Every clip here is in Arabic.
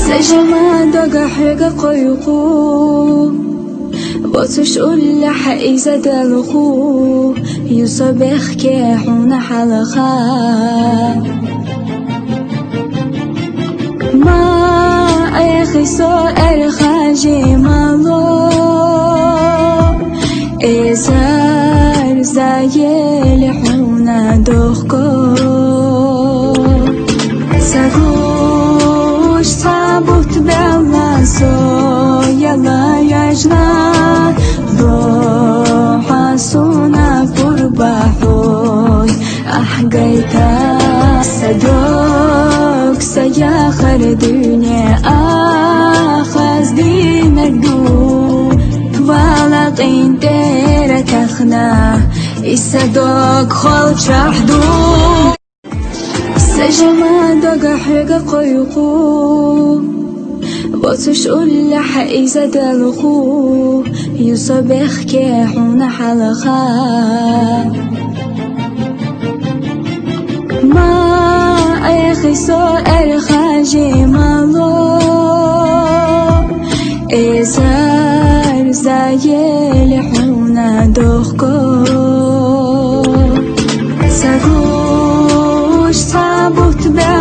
سجما دقا حقا قيقو بطش أول حقيزة دلخو يصبح كيحون حلقا ما أخي سؤال خاجي مالو إزار زايل حونا دوخكو ساقوش صابوت بلا يلا يجنا روح سونا قربحوي أحقيتا صدوك سياخر دنيا أخذ دينك دو والقين تيرا تخنا الصدوك خل شحدو سجما دقا حقا قيقو بطش أول حقيزة دلخو يصبح كيحون حلقا ما أخي سؤال خاجي مالو إزار زايل حونا دوخكو ساقوش صابوت بلا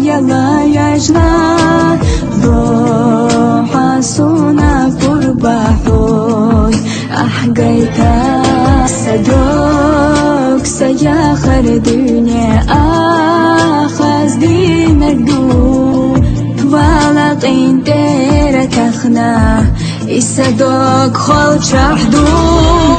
يلا يجنا روح سونا قربحوي أحقيتا صدوك سياخر دنيا أخذ دينك دو والقين تيرا تخنا الصدوك خل شحدو